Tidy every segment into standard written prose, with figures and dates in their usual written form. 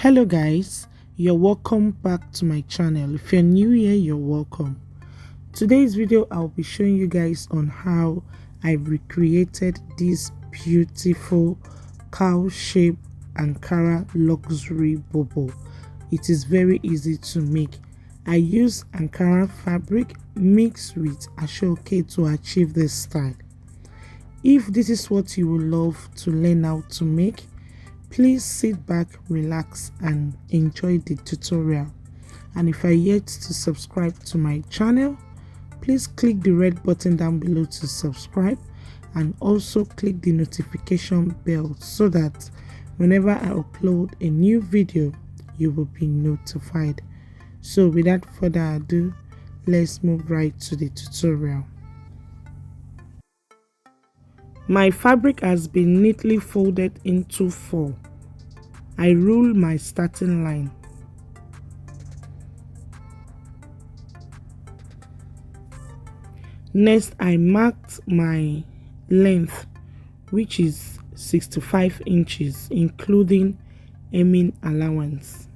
Hello guys, you're welcome back to my channel. If you're new here, you're welcome. Today's video I'll be showing you guys on how I recreated this beautiful cowl shape ankara luxury bobo. It is very easy to make. I use ankara fabric mixed with ashoke to achieve this style. If this is what you would love to learn how to make, please sit back, relax and enjoy the tutorial. And if you're yet to subscribe to my channel, please click the red button down below to subscribe and also click the notification bell so that whenever I upload a new video, you will be notified. So without further ado, let's move right to the tutorial. My fabric has been neatly folded into 4. I rule my starting line. Next, I marked my length, which is 65 inches, including hemming allowance.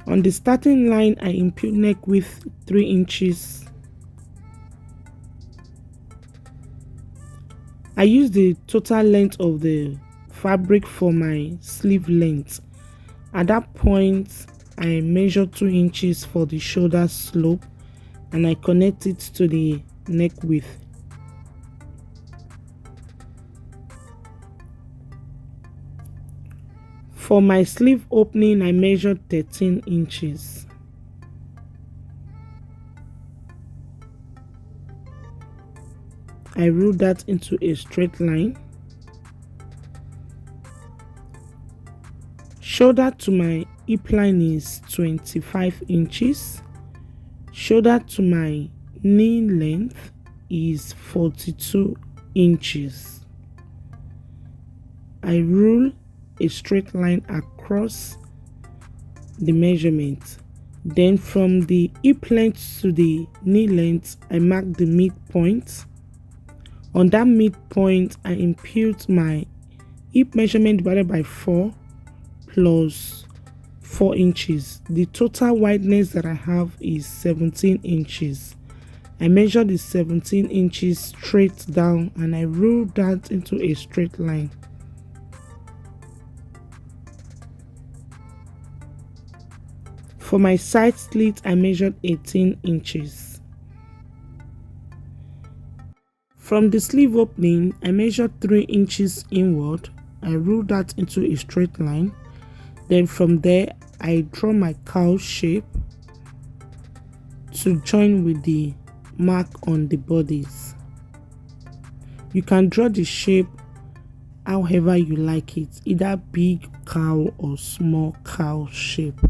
On the starting line, I impute neck width 3 inches. I use the total length of the fabric for my sleeve length. At that point, I measure 2 inches for the shoulder slope and I connect it to the neck width. For my sleeve opening, I measured 13 inches. I rule that into a straight line. Shoulder to my hip line is 25 inches. Shoulder to my knee length is 42 inches. I rule a straight line across the measurement. Then from the hip length to the knee length, I mark the midpoint. On that midpoint, I impute my hip measurement divided by 4 plus 4 inches. The total wideness that I have is 17 inches. I measure the 17 inches straight down and I rule that into a straight line. For my side slit, I measured 18 inches. From the sleeve opening, I measured 3 inches inward. I rule that into a straight line. Then from there, I draw my cowl shape to join with the mark on the bodies. You can draw the shape however you like it, either big cowl or small cowl shape.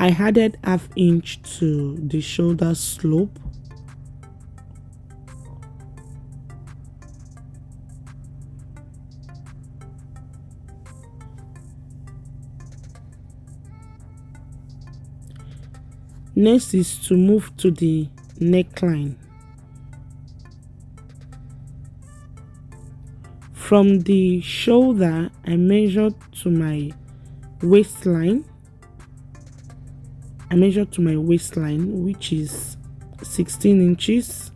I added ½ inch to the shoulder slope. Next is to move to the neckline. From the shoulder, I measured to my waistline. Which is 16 inches.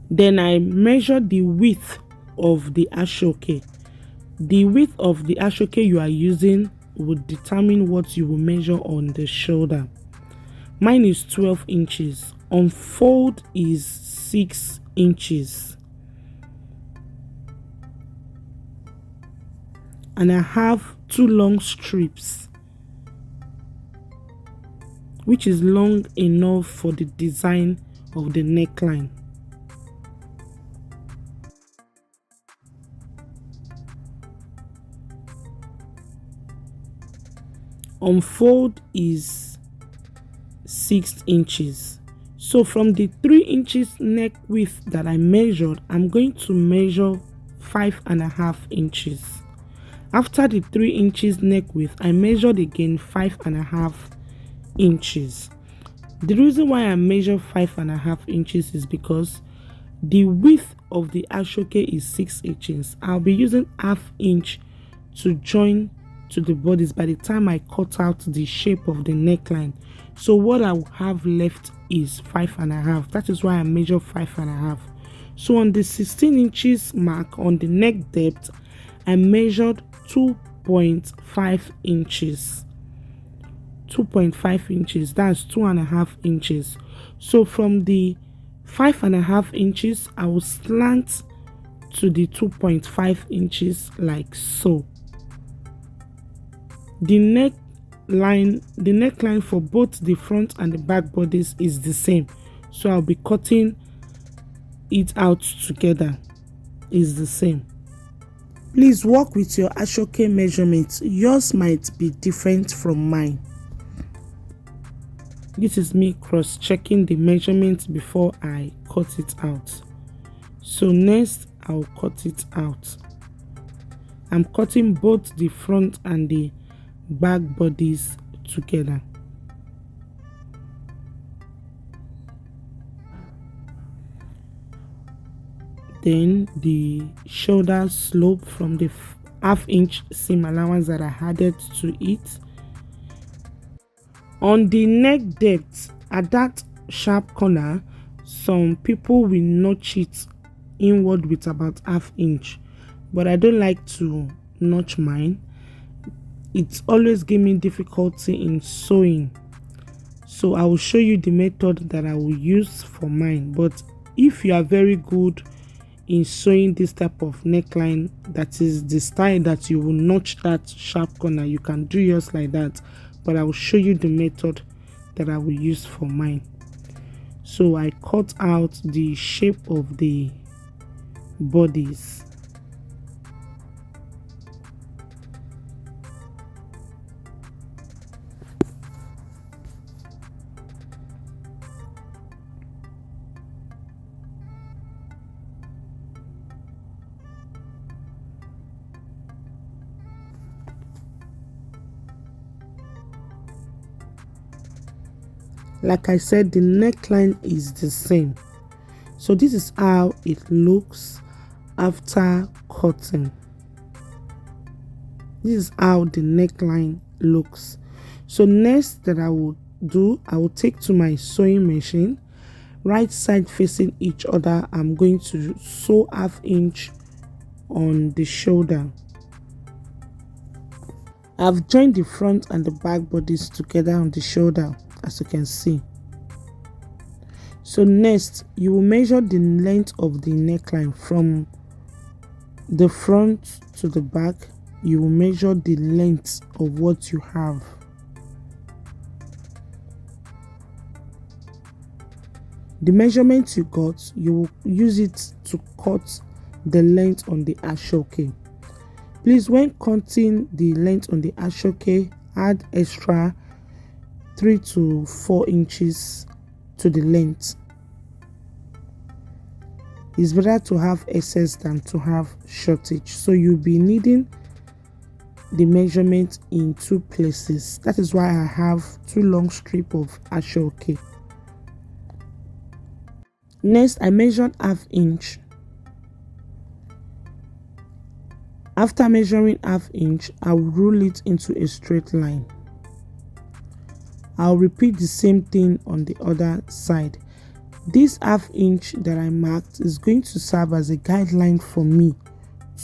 Then I measured the width of the ashoke. The width of the ashoke you are using would determine what you will measure on the shoulder. Mine is 12 inches. Unfold is 6 inches. And I have 2 long strips, which is long enough for the design of the neckline. Unfold is 6 inches. So from the 3 inches neck width that I measured, I'm going to measure 5.5 inches. After the 3 inches neck width, I measured again 5.5 inches. The reason why I measure 5.5 inches is because the width of the ashoke is 6 inches. I'll be using half inch to join to the bodice by the time I cut out the shape of the neckline. So what I will have left is 5.5. That is why I measure 5.5. So on the 16 inches mark on the neck depth, I measured 2.5 inches. 2.5 inches, that's 2.5 inches. So from the 5.5 inches, I will slant to the 2.5 inches like so. The neckline for both the front and the back bodies is the same, so I'll be cutting it out together. Is the same. Please work with your ashoke measurements. Yours might be different from mine. This is me cross-checking the measurements before I cut it out. So next I'll cut it out. I'm cutting both the front and the back bodies together. Then the shoulder slope from the half inch seam allowance that I added to it. On the neck depth, at that sharp corner, some people will notch it inward with about half inch, but I don't like to notch mine. It's always give me difficulty in sewing, so I will show you the method that I will use for mine. But if you are very good in sewing this type of neckline, that is the style that you will notch that sharp corner, you can do yours like that, but I will show you the method that I will use for mine. So I cut out the shape of the bodies. Like I said, the neckline is the same. So this is how it looks after cutting. This is how the neckline looks. So next that I will do, I will take to my sewing machine, right side facing each other. I'm going to sew half inch on the shoulder. I've joined the front and the back bodies together on the shoulder, as you can see. So next, you will measure the length of the neckline from the front to the back. You will measure the length of what you have. The measurement you got, you will use it to cut the length on the ashoke. Please, when cutting the length on the ashoke, add extra 3 to 4 inches to the length. It's better to have excess than to have shortage, so you'll be needing the measurement in 2 places. That is why I have 2 long strips of ashoke. Next, I measured half inch. After measuring half inch, I will roll it into a straight line. I'll repeat the same thing on the other side. This half inch that I marked is going to serve as a guideline for me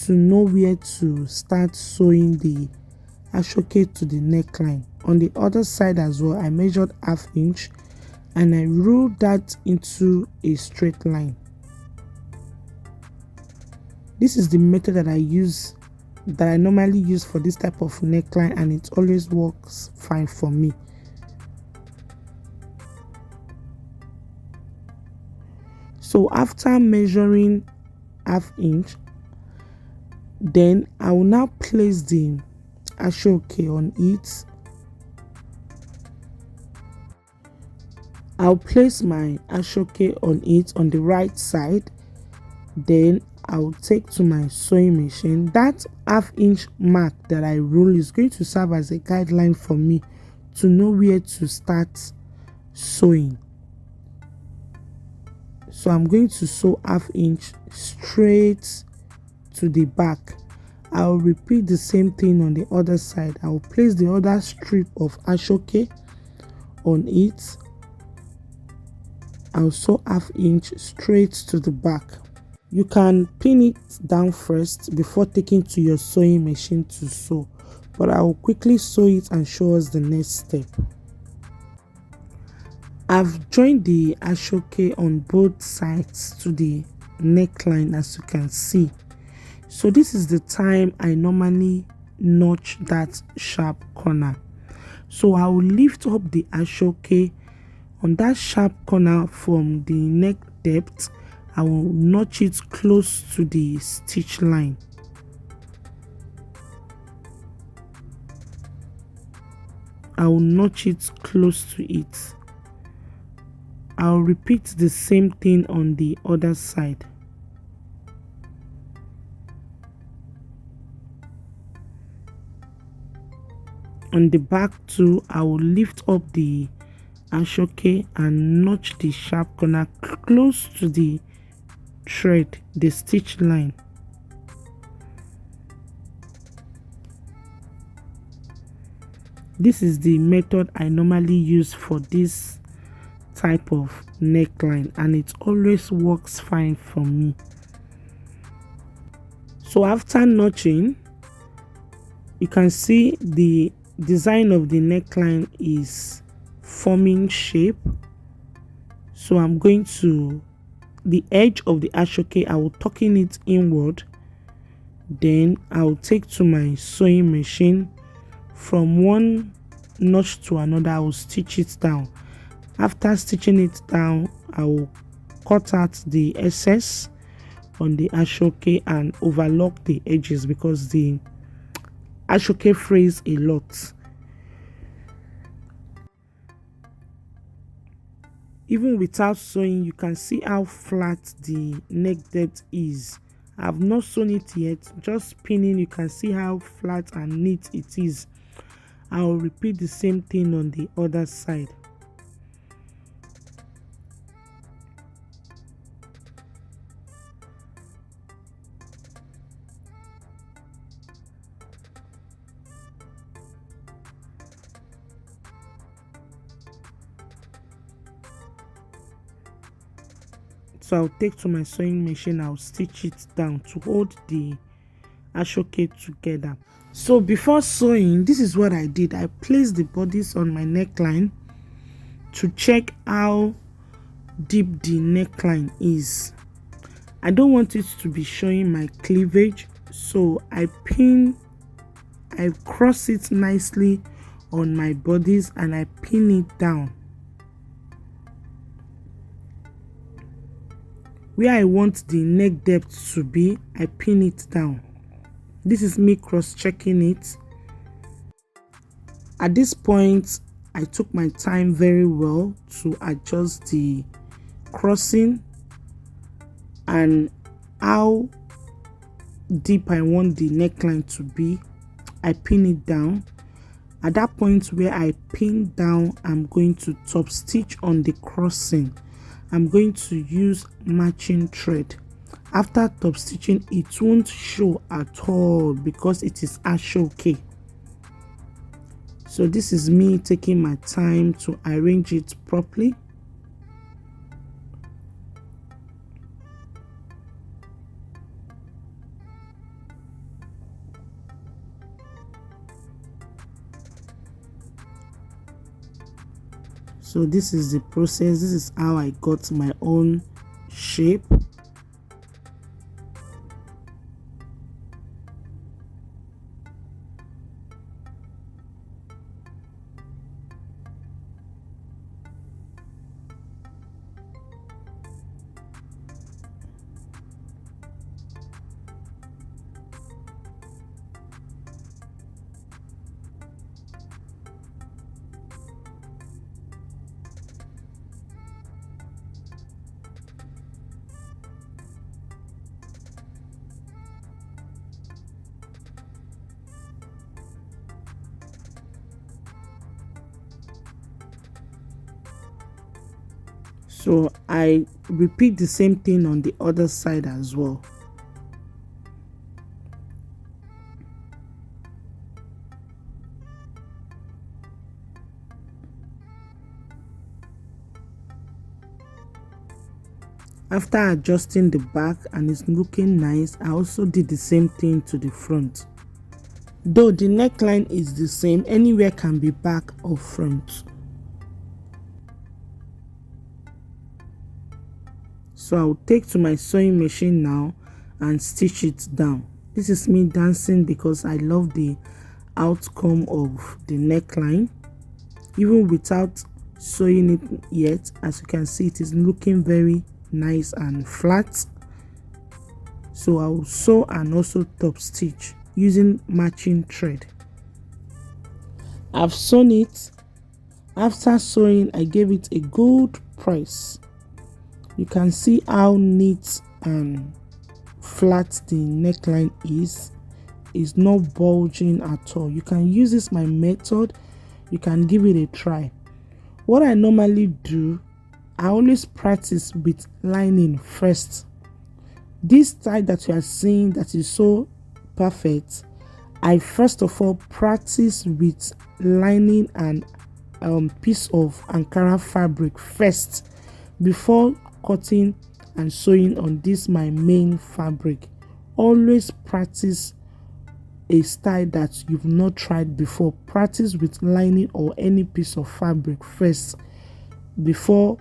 to know where to start sewing the ashoke to the neckline. On the other side as well, I measured half inch and I rolled that into a straight line. This is the method that I normally use for this type of neckline, and it always works fine for me. So after measuring half inch, then I will now place the ashoke on it. I'll place my ashoke on it on the right side. Then I'll take to my sewing machine. That half-inch mark that I roll is going to serve as a guideline for me to know where to start sewing. So I'm going to sew half-inch straight to the back. I'll repeat the same thing on the other side. I'll place the other strip of ashoke on it. I'll sew half-inch straight to the back. You can pin it down first before taking to your sewing machine to sew, but I will quickly sew it and show us the next step. I've joined the ashoke on both sides to the neckline, as you can see. So this is the time I normally notch that sharp corner. So I will lift up the ashoke on that sharp corner from the neck depth. I will notch it close to the stitch line. I will notch it close to it. I'll repeat the same thing on the other side. On the back too, I will lift up the ashoke and notch the sharp corner close to the thread, the stitch line. This is the method I normally use for this type of neckline, and it always works fine for me. So after notching, you can see the design of the neckline is forming shape. So I'm going to the edge of the ashoke, I will tucking it inward. Then I'll take to my sewing machine. From one notch to another, I will stitch it down. After stitching it down, I will cut out the excess on the ashoke and overlock the edges because the ashoke frays a lot. Even without sewing, you can see how flat the neck depth is. I've not sewn it yet, just pinning, you can see how flat and neat it is. I'll repeat the same thing on the other side. So I'll take to my sewing machine, I'll stitch it down to hold the ashoke together. So before sewing, this is what I did. I placed the bodice on my neckline to check how deep the neckline is. I don't want it to be showing my cleavage, so I cross it nicely on my bodice and I pin it down. Where I want the neck depth to be, I pin it down. This is me cross-checking it. At this point, I took my time very well to adjust the crossing and how deep I want the neckline to be. I pin it down. At that point where I pin down, I'm going to top stitch on the crossing. I'm going to use matching thread. After top stitching, it won't show at all because it is ashoke. So this is me taking my time to arrange it properly. So this is the process. This is how I got my own shape. So I repeat the same thing on the other side as well. After adjusting the back and it's looking nice, I also did the same thing to the front. Though the neckline is the same, anywhere can be back or front. So I'll take to my sewing machine now and stitch it down. This is me dancing because I love the outcome of the neckline. Even without sewing it yet, as you can see, it is looking very nice and flat. So I'll sew and also top stitch using matching thread. I've sewn it. After sewing, I gave it a good press. You can see how neat and flat the neckline is. It's not bulging at all. You can use this my method. You can give it a try. What I normally do, I always practice with lining first. This style that you are seeing that is so perfect, I first of all practice with lining and piece of ankara fabric first before cutting and sewing on this my main fabric. Always practice a style that you've not tried before. Practice with lining or any piece of fabric first before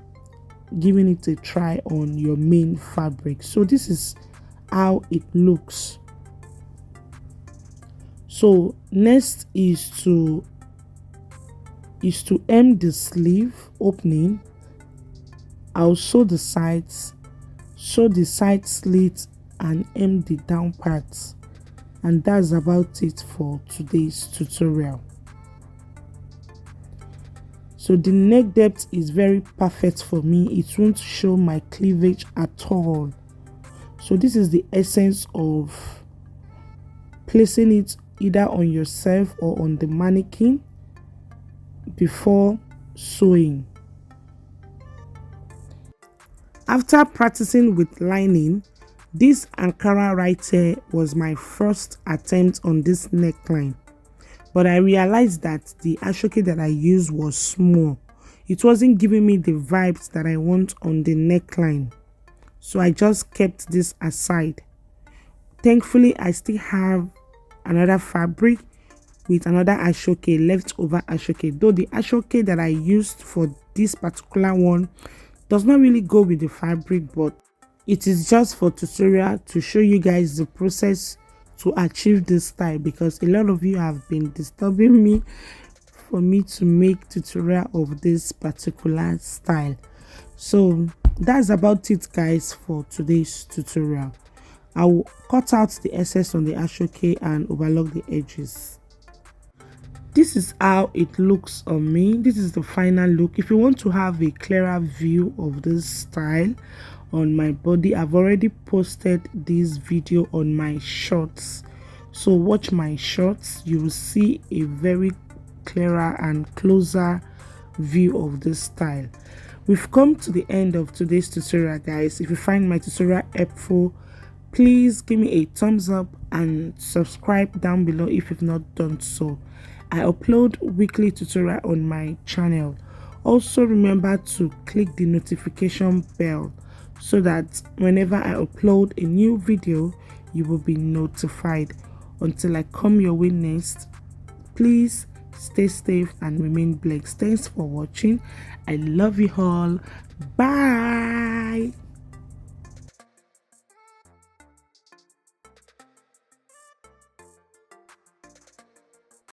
giving it a try on your main fabric. So this is how it looks. So next is to hem the sleeve opening. I'll sew the sides, sew the side slits and hem the down parts. And that's about it for today's tutorial. So the neck depth is very perfect for me. It won't show my cleavage at all. So this is the essence of placing it either on yourself or on the mannequin before sewing. After practicing with lining, this ankara right here was my first attempt on this neckline. But I realized that the ashoke that I used was small. It wasn't giving me the vibes that I want on the neckline. So I just kept this aside. Thankfully, I still have another fabric with another ashoke, leftover ashoke. Though the ashoke that I used for this particular one does not really go with the fabric, but it is just for tutorial to show you guys the process to achieve this style, because a lot of you have been disturbing me for me to make tutorial of this particular style. So that's about it guys for today's tutorial. I will cut out the excess on the ashoke and overlock the edges. This is how it looks on me. This is the final look. If you want to have a clearer view of this style on my body, I've already posted this video on my shorts, so watch my shorts. You will see a very clearer and closer view of this style. We've come to the end of today's tutorial guys. If you find my tutorial helpful, please give me a thumbs up and subscribe down below if you've not done so. I upload weekly tutorial on my channel. Also remember to click the notification bell so that whenever I upload a new video, you will be notified. Until I come your way next, please stay safe and remain blessed. Thanks for watching. I love you all. Bye.